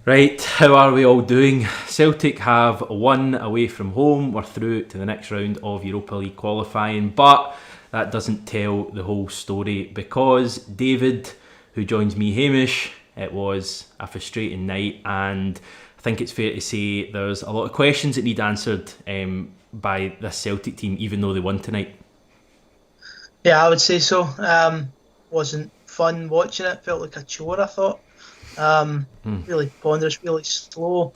Right, how are we all doing? Celtic have won away from home. We're through to the next round of Europa League qualifying, but that doesn't tell the whole story because David, who joins me, Hamish, it was a frustrating night, and I think it's fair to say there's a lot of questions that need answered by this Celtic team, even though they won tonight. Yeah, I would say so. Wasn't fun watching it. Felt like a chore, I thought. Really ponderous, really slow.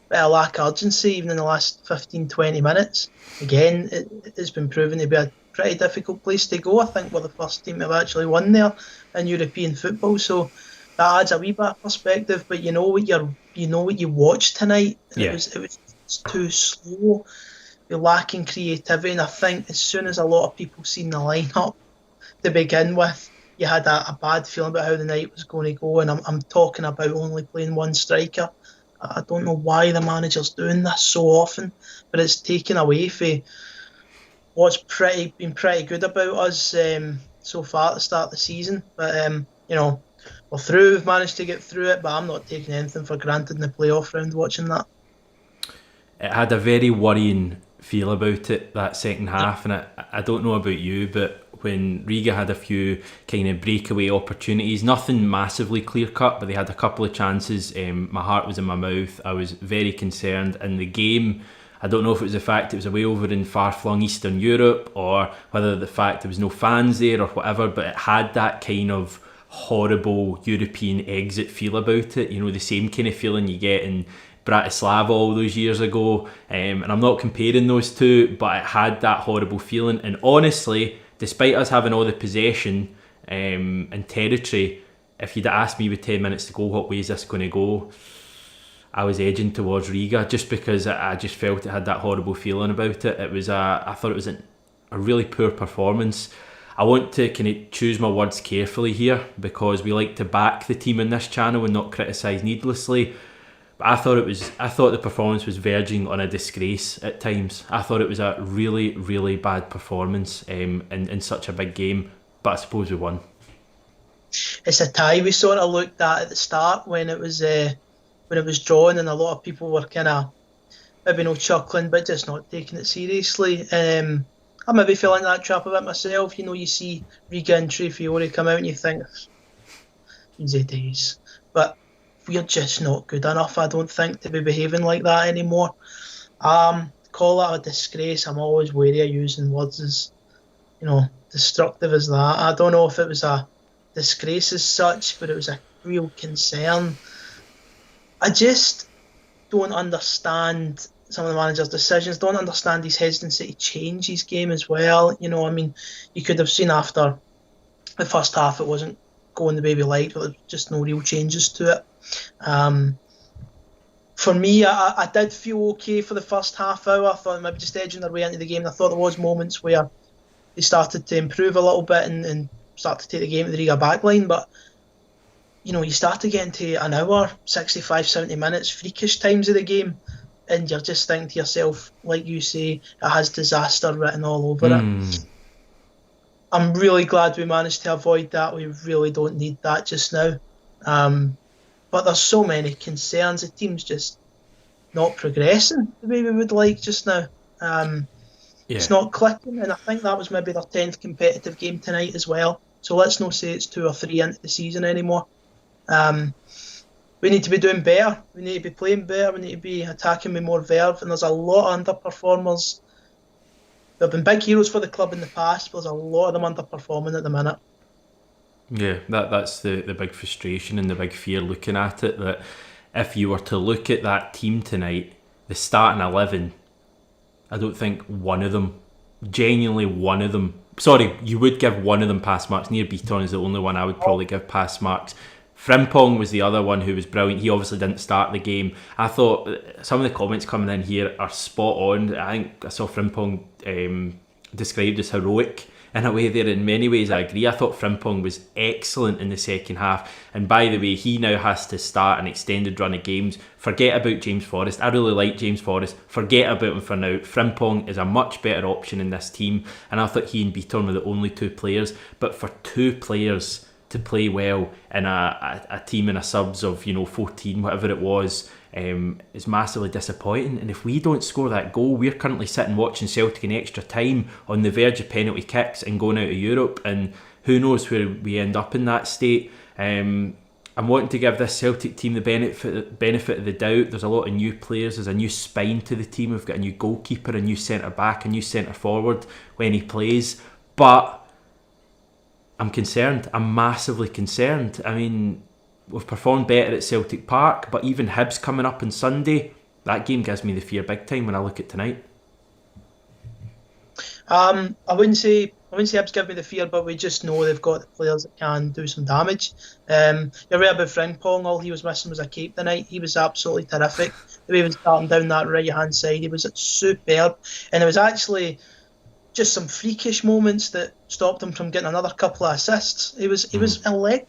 Bit of lack of urgency, even in the last 15, 20 minutes. Again, it's been proven to be a pretty difficult place to go. I think we're the first team to have actually won there in European football, so that adds a wee bit of perspective. But you know what you watched tonight. It Yeah. was it was just too slow. You're lacking creativity, and I think as soon as a lot of people seen the lineup to begin with, you had a bad feeling about how the night was going to go. And I'm talking about only playing one striker. I don't know why the manager's doing this so often, but it's taken away from what's been pretty good about us so far at the start of the season. But we're through. We've managed to get through it, but I'm not taking anything for granted in the playoff round watching that. It had a very worrying feel about it, that second Yep. half, and I don't know about you, but when Riga had a few kind of breakaway opportunities, nothing massively clear cut, but they had a couple of chances. My heart was in my mouth. I was very concerned, and the game, I don't know if it was the fact it was away over in far-flung Eastern Europe, or whether the fact there was no fans there or whatever, but it had that kind of horrible European exit feel about it. You know, the same kind of feeling you get in Bratislava all those years ago. And I'm not comparing those two, but it had that horrible feeling. And honestly, despite us having all the possession and territory, if you'd asked me with 10 minutes to go, what way is this going to go? I was edging towards Riga just because I just felt it had that horrible feeling about it. I thought it was a really poor performance. I want to kind of choose my words carefully here because we like to back the team in this channel and not criticise needlessly. But I thought the performance was verging on a disgrace at times. I thought it was a really, really bad performance in such a big game. But I suppose we won. It's a tie we sort of looked at the start when it was drawn, and a lot of people were kind of maybe not chuckling, but just not taking it seriously. I maybe fell into that trap a bit myself. You see Riga and Fiore come out, and you think easy days, but we're just not good enough. I don't think to be behaving like that anymore. Call it a disgrace. I'm always wary of using words as destructive as that. I don't know if it was a disgrace as such, but it was a real concern. I just don't understand some of the manager's decisions. Don't understand his hesitancy to change his game as well. You could have seen after the first half it wasn't going the way we liked, but there's just no real changes to it. For me, I did feel okay for the first half hour. I thought maybe just edging their way into the game. And I thought there was moments where they started to improve a little bit and start to take the game to the Riga backline, but you start to get into an hour, 65, 70 minutes, freakish times of the game, and you're just thinking to yourself, like you say, it has disaster written all over it. I'm really glad we managed to avoid that. We really don't need that just now. But there's so many concerns. The team's just not progressing the way we would like just now. It's Yeah. not clicking, and I think that was maybe their 10th competitive game tonight as well. So let's not say it's 2 or 3 into the season anymore. We need to be doing better. We need to be playing better. We need to be attacking with more verve. And there's a lot of underperformers. There have been big heroes for the club in the past, but there's a lot of them underperforming at the minute. Yeah, that's the big frustration and the big fear looking at it, that if you were to look at that team tonight, the starting 11, I don't think one of them, genuinely one of them, sorry, you would give one of them pass marks. Near Beaton is the only one I would probably give pass marks. Frimpong was the other one who was brilliant. He obviously didn't start the game. I thought some of the comments coming in here are spot on. I think I saw Frimpong described as heroic in a way there. In many ways I agree. I thought Frimpong was excellent in the second half, and by the way, he now has to start an extended run of games. Forget about James Forrest. I really like James Forrest. Forget about him for now. Frimpong is a much better option in this team, and I thought he and Beaton were the only two players. But for two players to to play well in a team and a subs of 14, whatever it was, is massively disappointing. And if we don't score that goal, we're currently sitting watching Celtic in extra time on the verge of penalty kicks and going out of Europe, and who knows where we end up in that state. I'm wanting to give this Celtic team the benefit of the doubt. There's a lot of new players, there's a new spine to the team. We've got a new goalkeeper, a new centre back, a new centre forward when he plays, but I'm concerned. I'm massively concerned. I mean, we've performed better at Celtic Park, but even Hibs coming up on Sunday, that game gives me the fear big time when I look at tonight. I wouldn't say Hibs give me the fear, but we just know they've got the players that can do some damage. You're right about Frimpong. All he was missing was a cape tonight. He was absolutely terrific. The way he was starting down that right hand side, he was superb. And there was actually just some freakish moments that stopped him from getting another couple of assists. He was electric.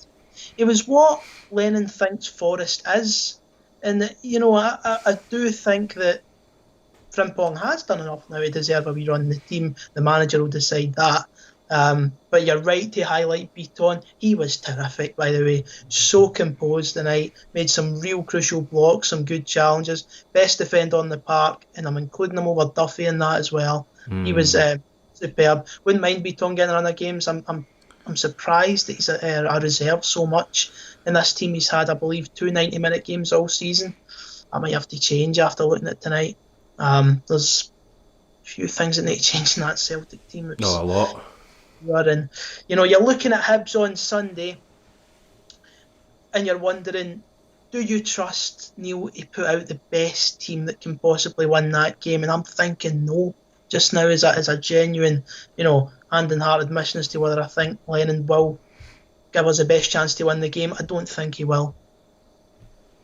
It was what Lennon thinks Forrest is. And I do think that Frimpong has done enough now to deserve a wee run in the team. The manager will decide that. But you're right to highlight Beaton. He was terrific, by the way. So composed tonight. Made some real crucial blocks, some good challenges. Best defender on the park, and I'm including him over Duffy in that as well. He was superb. Wouldn't mind Beaton getting a run of games. I'm surprised that he's a reserve so much in this team. He's had, I believe, 2 90-minute games all season. I might have to change after looking at tonight. There's a few things that need to change in that Celtic team. No, a lot. You're looking at Hibs on Sunday and you're wondering, do you trust Neil to put out the best team that can possibly win that game? And I'm thinking no. Just now is a genuine, hand and heart admission as to whether I think Lennon will give us the best chance to win the game. I don't think he will.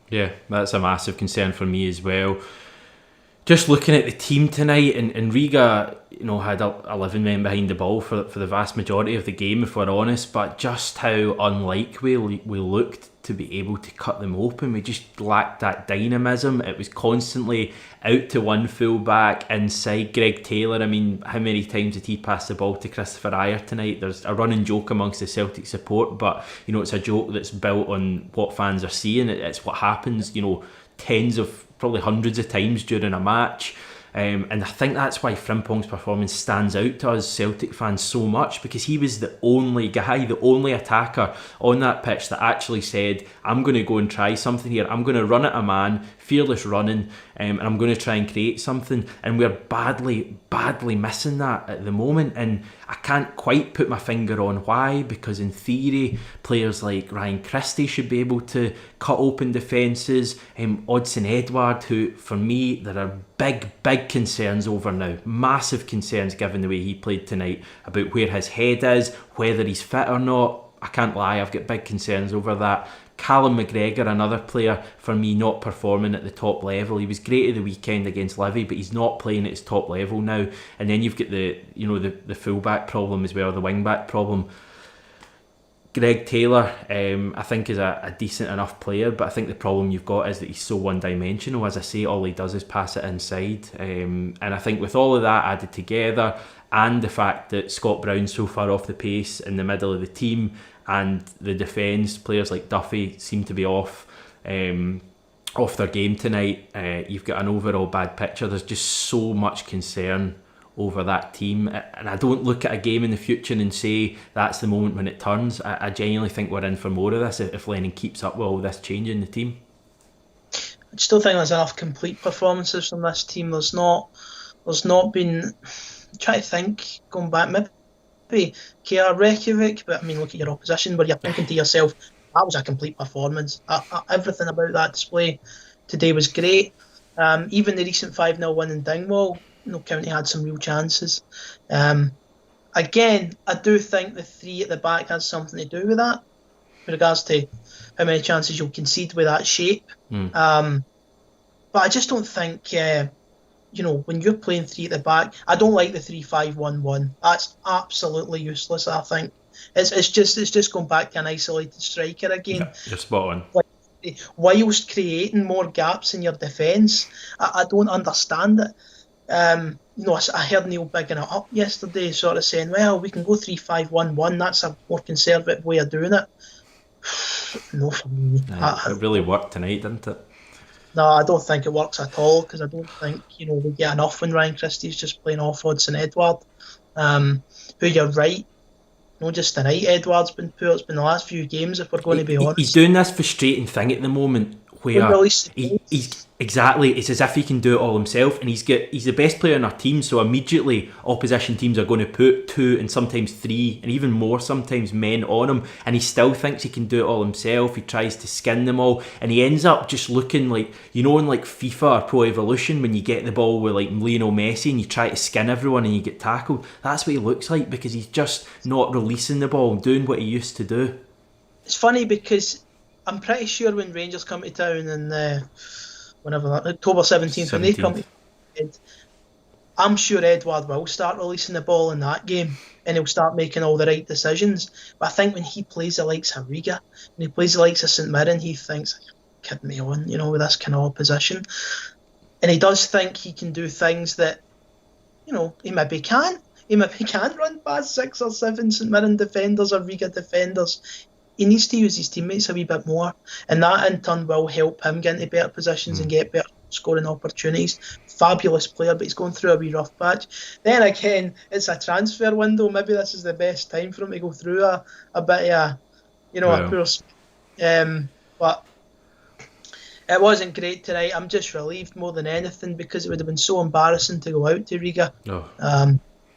Yeah, that's a massive concern for me as well. Just looking at the team tonight, and Riga, had 11 men behind the ball for the vast majority of the game, if we're honest, but just how unlikely we looked to be able to cut them open. We just lacked that dynamism. It was constantly out to one fullback, inside Greg Taylor. I mean, how many times did he pass the ball to Christopher Ayer tonight? There's a running joke amongst the Celtic support, but it's a joke that's built on what fans are seeing. It's what happens, tens of, probably hundreds of times during a match. And I think that's why Frimpong's performance stands out to us Celtic fans so much, because he was the only guy, the only attacker on that pitch that actually said, I'm going to go and try something here. I'm going to run at a man, fearless running, and I'm going to try and create something. And we're badly missing that at the moment. And I can't quite put my finger on why, because in theory, players like Ryan Christie should be able to cut open defences. Odsonne Edouard, who, for me, there are big concerns over now. Massive concerns given the way he played tonight about where his head is, whether he's fit or not. I can't lie, I've got big concerns over that. Callum McGregor, another player for me not performing at the top level. He was great at the weekend against Livy, but he's not playing at his top level now. And then you've got the fullback problem as well, the wing-back problem. Greg Taylor, I think, is a decent enough player, but I think the problem you've got is that he's so one-dimensional. As I say, all he does is pass it inside. And I think with all of that added together, and the fact that Scott Brown's so far off the pace in the middle of the team, and the defence, players like Duffy seem to be off their game tonight, you've got an overall bad picture. There's just so much concern over that team, and I don't look at a game in the future and say that's the moment when it turns. I genuinely think we're in for more of this if Lennon keeps up with all this change in the team. I just don't think there's enough complete performances from this team. There's not been, try to think, going back, maybe Kea Reykjavik, but I mean, look at your opposition where you're thinking to yourself, that was a complete performance. Everything about that display today was great. Even the recent 5-0 win in Dingwall, County had some real chances. Again, I do think the 3 at the back has something to do with that, with regards to how many chances you'll concede with that shape. But I just don't think, when you're playing 3 at the back, I don't like the 3-5-1-1. That's absolutely useless, I think. It's just going back to an isolated striker again. Yeah, you're spot on. Whilst creating more gaps in your defence. I don't understand it. I heard Neil bigging it up yesterday, sort of saying, well, we can go 3-5-1-1, that's a more conservative way of doing it. No, for me. It really worked tonight, didn't it? No, I don't think it works at all because I don't think we get enough when Ryan Christie's just playing off Hudson Edward. Who you're right, not just tonight. Edward's been poor. It's been the last few games, if we're going to be He's honest. doing this frustrating thing at the moment where he's exactly, it's as if he can do it all himself, and he's the best player in our team, so immediately opposition teams are going to put 2 and sometimes 3 and even more sometimes men on him, and he still thinks he can do it all himself. He tries to skin them all, and he ends up just looking like, in like FIFA or Pro Evolution, when you get the ball with like Lionel Messi and you try to skin everyone and you get tackled. That's what he looks like, because he's just not releasing the ball, doing what he used to do. It's funny because I'm pretty sure when Rangers come to town in October 17th, when they come to town, I'm sure Edward will start releasing the ball in that game and he'll start making all the right decisions. But I think when he plays the likes of Riga, when he plays the likes of St Mirren, he thinks, kidding me on, with this kind of opposition. And he does think he can do things that, he maybe can. He maybe can run past 6 or 7 St Mirren defenders or Riga defenders. He needs to use his teammates a wee bit more, and that in turn will help him get into better positions and get better scoring opportunities. Fabulous player, but he's going through a wee rough patch. Then again, it's a transfer window. Maybe this is the best time for him to go through a bit of a poor. But it wasn't great tonight. I'm just relieved more than anything, because it would have been so embarrassing to go out to Riga,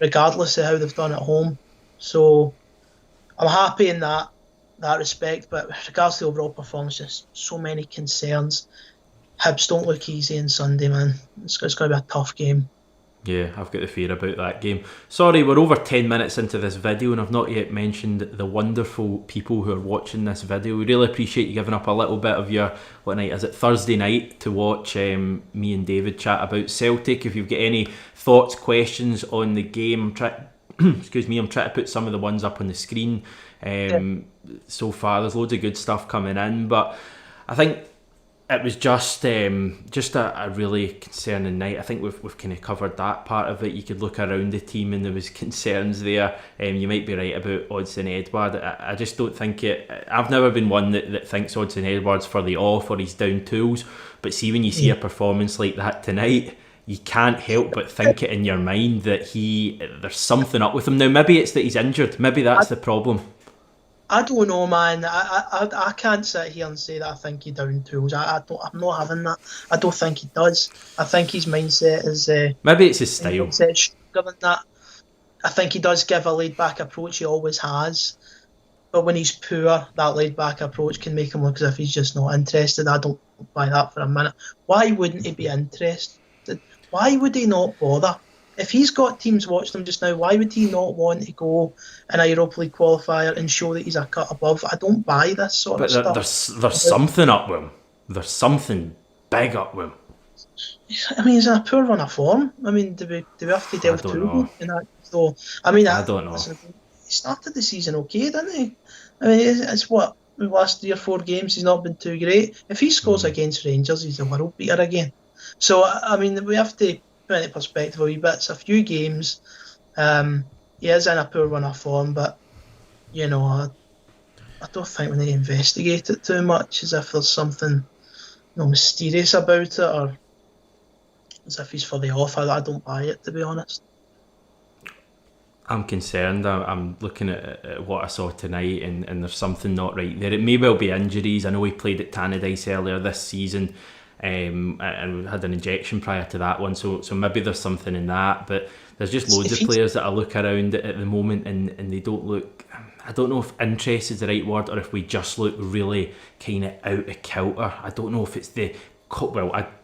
regardless of how they've done at home. So I'm happy in that respect, but with regards to the overall performance, just so many concerns. Hibs don't look easy on Sunday, man. It's going to be a tough game. Yeah, I've got the fear about that game. Sorry, we're over 10 minutes into this video and I've not yet mentioned the wonderful people who are watching this video. We really appreciate you giving up a little bit of your, what night is it, Thursday night, to watch me and David chat about Celtic. If you've got any thoughts, questions on the game, I'm trying to put some of the ones up on the screen. So far there's loads of good stuff coming in, but I think it was just a really concerning night. I think we've kind of covered that part of it. You could look around the team and there was concerns there. You might be right about Odsonne Edouard. I just don't think it. I've never been one that thinks Odsonne Edouard's for the off or he's down tools, but see, when you see a performance like that tonight, you can't help but think it in your mind that there's something up with him. Now maybe it's that he's injured, maybe that's the problem. I don't know, man. I can't sit here and say that I think he down tools. I'm not having that. I don't think he does. I think his mindset is maybe it's his style. Stronger than that. I think he does give a laid back approach. He always has. But when he's poor, that laid back approach can make him look as if he's just not interested. I don't buy that for a minute. Why wouldn't he be interested? Why would he not bother? If he's got teams watching him just now, why would he not want to go in a Europa League qualifier and show that he's a cut above? I don't buy this sort of stuff. There's something up with him. There's something big up with him. I mean, he's in a poor run of form. I mean, do we have to delve too in that? So, I mean, I don't know. Listen, he started the season okay, didn't he? I mean, it's what, the last 3 or 4 games, he's not been too great. If he scores against Rangers, he's a world beater again. So, I mean, we have to put into perspective a wee bit. It's a few games. He is in a poor run of form, but I don't think we need to investigate it too much as if there's something mysterious about it, or as if he's for the off. I don't buy it, to be honest. I'm concerned. I'm looking at what I saw tonight, and there's something not right there. It may well be injuries. I know he played at Tannadice earlier this season, and had an injection prior to that one, so maybe there's something in that. But there's just loads of players that I look around at the moment and they don't look, I don't know if interest is the right word, or if we just look really kind of out of kilter. I don't know if it's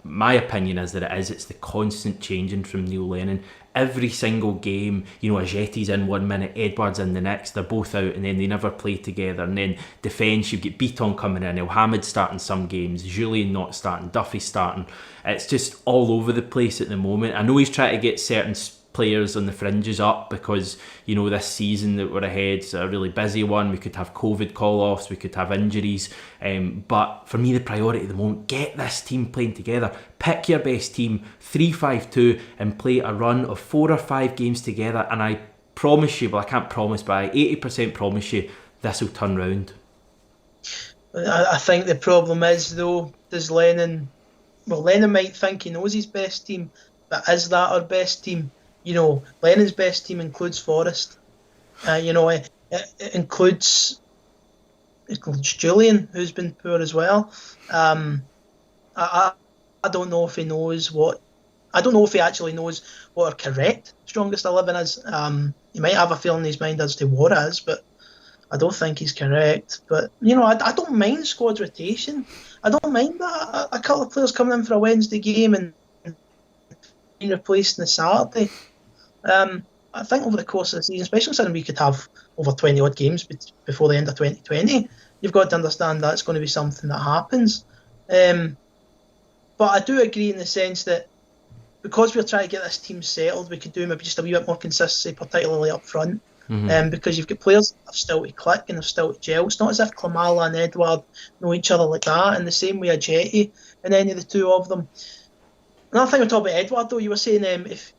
my opinion is that it's the constant changing from Neil Lennon. Every single game, Ajeti's in 1 minute, Edward's in the next, they're both out, and then they never play together. And then defence, you get Beaton coming in, Elhamed starting some games, Julian not starting, Duffy starting. It's just all over the place at the moment. I know he's trying to get certain players on the fringes up because this season that we're ahead is a really busy one. We could have COVID call-offs, we could have injuries, but for me the priority at the moment, get this team playing together. Pick your best team, 3-5-2, and play a run of 4 or 5 games together, and I promise you, I can't promise, but I 80% promise you this will turn round. I think the problem is, though, does Lennon... Well, Lennon might think he knows his best team, but is that our best team? Lennon's best team includes Forest. It includes Julian, who's been poor as well. I don't know if he knows what... I don't know if he actually knows what our correct strongest 11 is. He might have a feeling in his mind as to what it is, but I don't think he's correct. But, I don't mind squad rotation. I don't mind that. A couple of players coming in for a Wednesday game and being replaced on the Saturday. I think over the course of the season, especially considering we could have over 20 odd games before the end of 2020, you've got to understand that's going to be something that happens. But I do agree in the sense that because we're trying to get this team settled, we could do maybe just a wee bit more consistency, particularly up front. Because you've got players that have still to click and have still to gel. It's not as if Klimala and Edward know each other like that, and the same way Ajeti and any of the two of them. Another thing we talk about Edward, though, you were saying if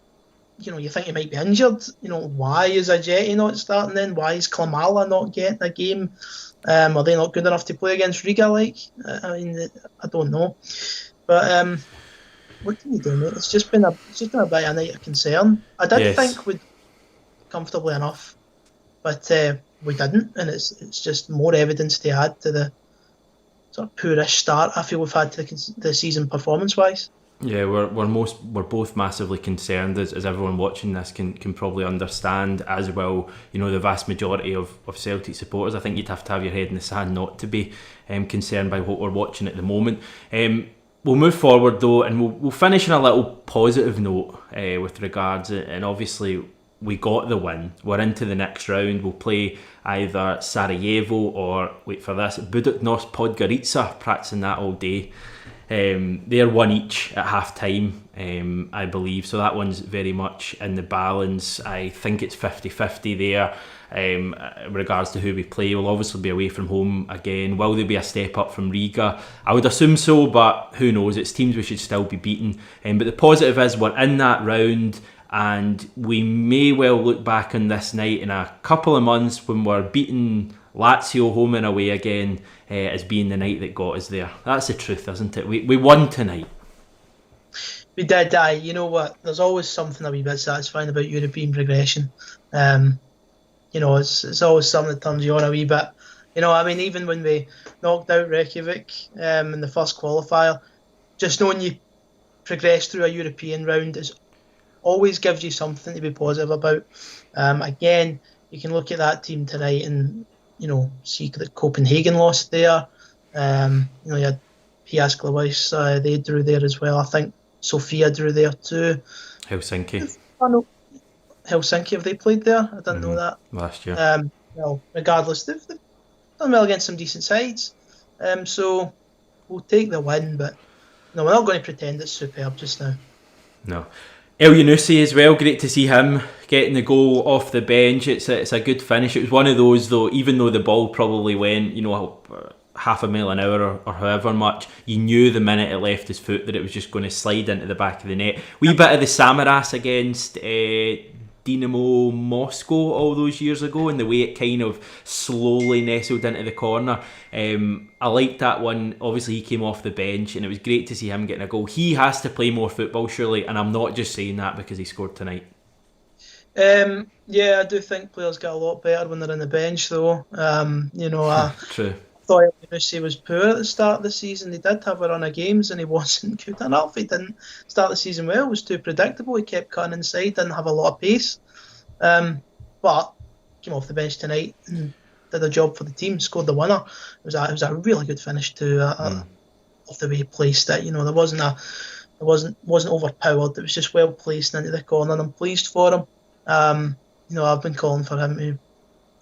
you think he might be injured, why is Ajeti not starting then? Why is Klimala not getting a game? Are they not good enough to play against Riga? I don't know. But what can you do, mate? It's just been a bit of a night of concern. I did think we'd comfortably enough, but we didn't, and it's just more evidence to add to the sort of poorish start I feel we've had to the season performance-wise. Yeah, we're both massively concerned, as everyone watching this can probably understand, as well. The vast majority of Celtic supporters. I think you'd have to have your head in the sand not to be concerned by what we're watching at the moment. We'll move forward though, and we'll finish on a little positive note with regards, and obviously we got the win. We're into the next round. We'll play either Sarajevo or, wait for this, Budućnost Podgorica, practicing that all day. They're one each at half time, I believe, so that one's very much in the balance. I think it's 50-50 there. In regards to who we play, we'll obviously be away from home again. Will there be a step up from Riga? I would assume so, but who knows? It's teams we should still be beating. But the positive is we're in that round, and we may well look back on this night in a couple of months when we're beating Lazio home and away again as being the night that got us there. That's the truth, isn't it? We won tonight. We did, aye. You know what? There's always something a wee bit satisfying about European progression. It's always something that turns you on a wee bit. Even when we knocked out Reykjavik in the first qualifier, just knowing you progress through a European round always gives you something to be positive about. Again, you can look at that team tonight and see that Copenhagen lost there. You had Piast Glawais, they drew there as well. I think Sofia drew there too. Helsinki. Helsinki, have they played there? I didn't know that. Last year. Regardless, they've done well against some decent sides. So we'll take the win, but we're not going to pretend it's superb just now. No. El Yunusi as well, great to see him getting the goal off the bench. It's a good finish. It was one of those though, even though the ball probably went, half a mile an hour or however much, you knew the minute it left his foot that it was just going to slide into the back of the net. Wee bit of the Samaras against Dynamo Moscow all those years ago, and the way it kind of slowly nestled into the corner. I liked that one. Obviously he came off the bench and it was great to see him getting a goal. He has to play more football surely, and I'm not just saying that because he scored tonight. I do think players get a lot better when they're on the bench though. True. I thought Yunusi was poor at the start of the season. He did have a run of games and he wasn't good enough. He didn't start the season well. It was too predictable. He kept cutting inside, didn't have a lot of pace. But came off the bench tonight and did a job for the team, scored the winner. It was a really good finish too, of the way he placed it. It wasn't overpowered. It was just well placed into the corner, and I'm pleased for him. I've been calling for him to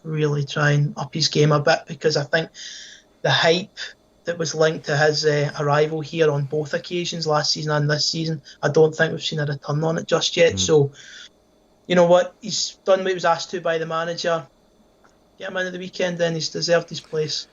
really try and up his game a bit, because I think the hype that was linked to his arrival here on both occasions, last season and this season, I don't think we've seen a return on it just yet. So, you know what? He's done what he was asked to by the manager. Get him in at the weekend, then he's deserved his place.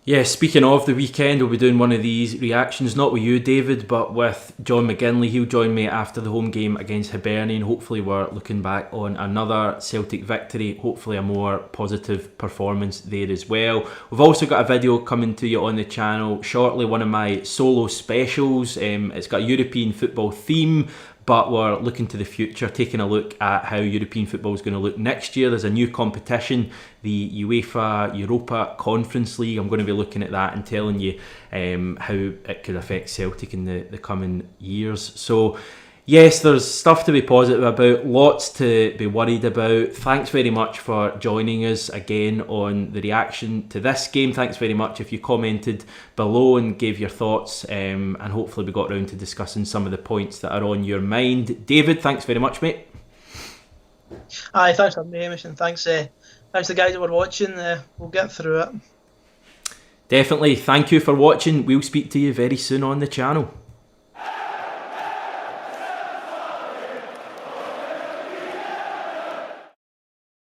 Yeah, speaking of the weekend, we'll be doing one of these reactions, not with you, David, but with John McGinley. He'll join me after the home game against Hibernian. Hopefully we're looking back on another Celtic victory, hopefully a more positive performance there as well. We've also got a video coming to you on the channel shortly, one of my solo specials. It's got a European football theme, but we're looking to the future, taking a look at how European football is going to look next year. There's a new competition, the UEFA Europa Conference League. I'm going to be looking at that and telling you how it could affect Celtic in the coming years. So yes, there's stuff to be positive about, lots to be worried about. Thanks very much for joining us again on the reaction to this game. Thanks very much if you commented below and gave your thoughts, and hopefully we got around to discussing some of the points that are on your mind. David, thanks very much, mate. Aye, thanks for me, Hamish, and thanks to the guys that were watching. We'll get through it. Definitely. Thank you for watching. We'll speak to you very soon on the channel.